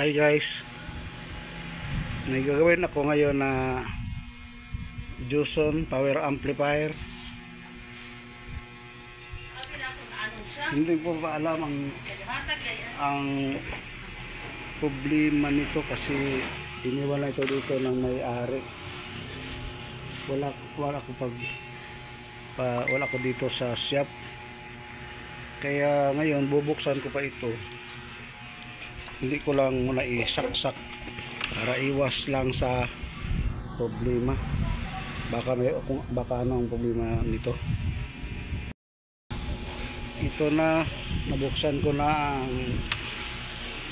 Hi guys, may gagawin ako ngayon na Joson power amplifier. Hindi ko pa alam ang problema nito kasi iniwala ito dito ng may-ari. Wala ko dito sa shop. Kaya ngayon bubuksan ko pa ito. Hindi ko lang muna isaksak para iwas lang sa problema. Baka ano ang problema nito. Ito na, nabuksan ko na ang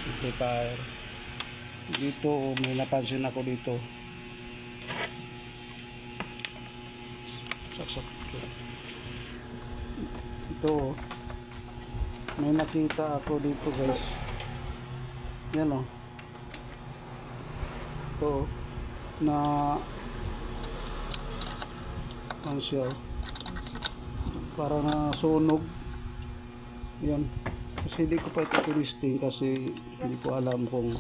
amplifier. Dito may napansin ako dito. Saksak. Ito may nakita ako dito guys. Yan o. Ito na ano siya, para na sunog. Yan. Kasi hindi ko pa ito tulisting kasi hindi ko alam kung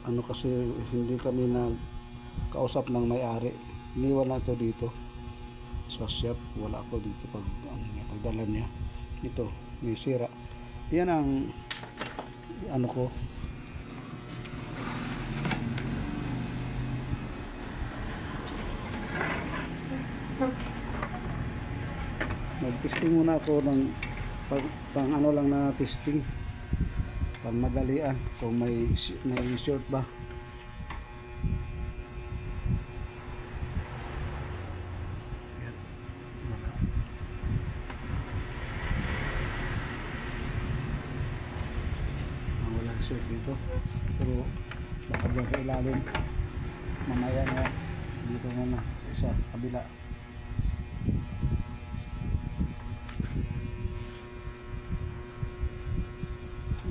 ano, kasi hindi kami nagkausap ng may-ari. Iniwan na ito dito sa shop. Wala ako dito pagdala niya. Ito may sira. Yan ang ano ko. Mag-testing muna ako ng pang ano lang na testing, pang madalian kung may short ba. Yan. Wala short dito, pero baka dyan sa ilalim. Mamaya na dito muna sa kabila.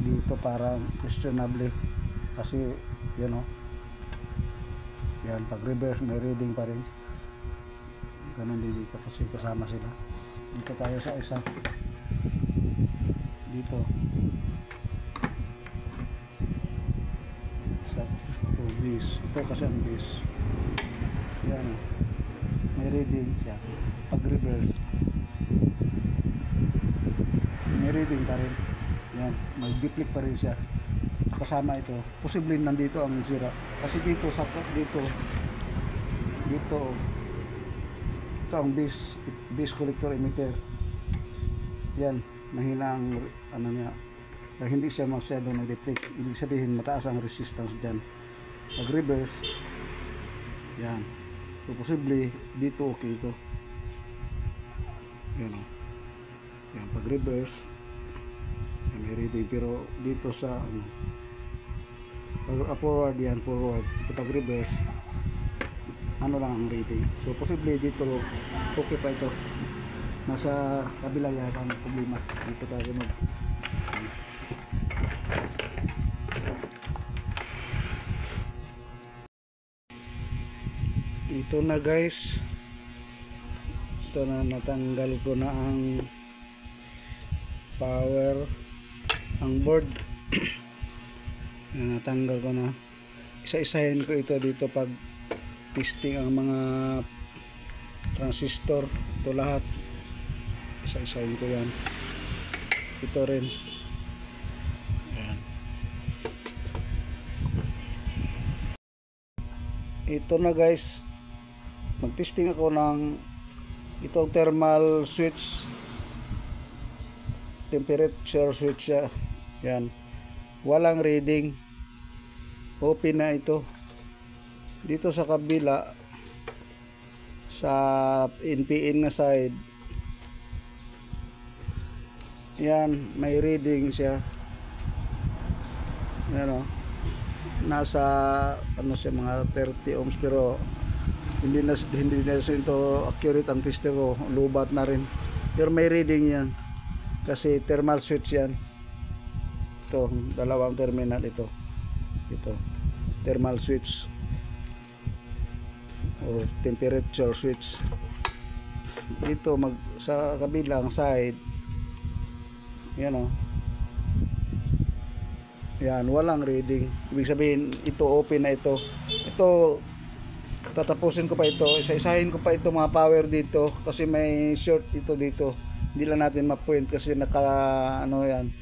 Dito parang questionable kasi yan o. Yan, pag reverse may reading pa rin. Ganun din dito kasi kasama sila. Dito tayo sa isa. Dito sa bis. Ito kasi ang bis. Yan o. May reading siya. Pag reverse may reading pa rin. Yan, mag-deflect pa rin siya. Kasama ito. Posible nandito ang sira. Kasi dito ito ang base collector emitter. Yan, mahina ang ano niya. Kaya hindi siya masyado nag-deflect. Ibig sabihin mataas ang resistance diyan. Pag reverse, yan. So posible dito okay ito. Yan o. Yan, pag reverse may reading, pero dito sa ano, pag forward yan, forward. Ito pag reverse ano lang ang reading. So posible dito okay pa ito. Nasa kabila yata ang problema. Dito tayo ito na guys. Ito na, natanggal ko na ang power, ang board. Natanggal ko na. Isa-isahin ko ito dito pag testing ang mga transistor. Ito lahat isa-isahin ko yan. Ito rin. Ayan. Ito na guys, mag-testing ako ng itong thermal switch, temperature switch siya. Yan, walang reading, open na ito. Dito sa kabila sa NPN na side, yan, may reading siya. Yan o, nasa ano siya, mga 30 ohms, pero hindi na ito accurate ang tester ko, lubat na rin, pero may reading yan kasi thermal switch yan. Ito, dalawang terminal ito thermal switch o temperature switch. Dito sa kabilang side, yan o, Yan, walang reading. Ibig sabihin, ito open na ito. Ito, tatapusin ko pa ito. Isa-isahin ko pa ito mga power dito kasi may short ito dito. Hindi lang natin ma-point kasi naka ano yan.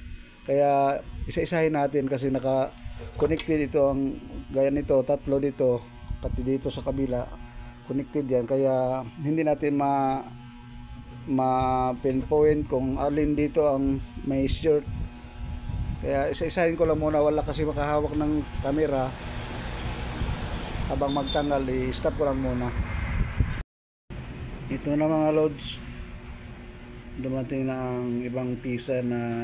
Kaya isa-isahin natin kasi naka connected ito ang gaya nito, tatlo dito, pati dito sa kabila. Connected yan kaya hindi natin pinpoint kung alin dito ang may short. Kaya isa-isahin ko lang muna, wala kasi makahawak ng camera. Habang magtanggal, i-stop ko lang muna. Ito na mga loads. Dumating na ang ibang pisa na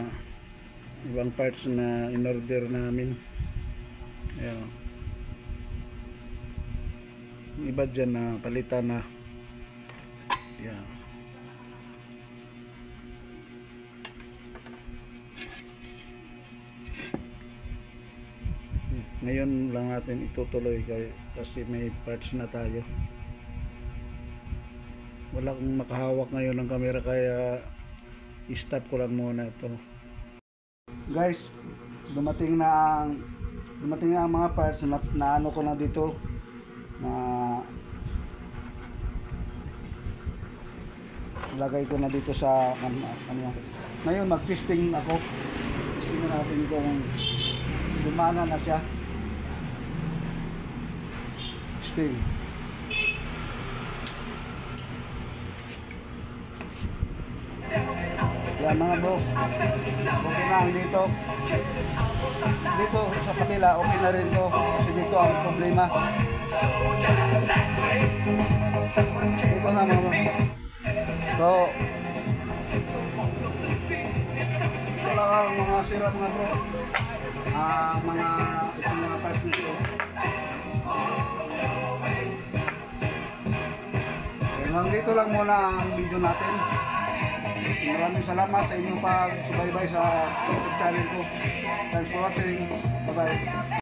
ibang parts na in-order namin. Ayan. Iba dyan na palitan na. Ayan. Ngayon lang natin itutuloy kasi may parts na tayo. Wala akong makahawak ngayon ng camera kaya i-stop ko lang muna ito. Guys, dumating na ang mga parts na ano ko na dito na lagay ko na dito sa ano. Ngayon mag-testing ako. Testing natin kung gumana na siya. Testing. Yan mga bro, okay na ang dito sa kabila, okay na rin to kasi dito ang problema dito na mga bro. So wala kang mga sira mga bro, itong mga parts nito. Hanggang dito lang muna ang video natin. Maraming salamat sa inyong pagsubaybay sa YouTube channel ko. Thanks for watching. Bye bye.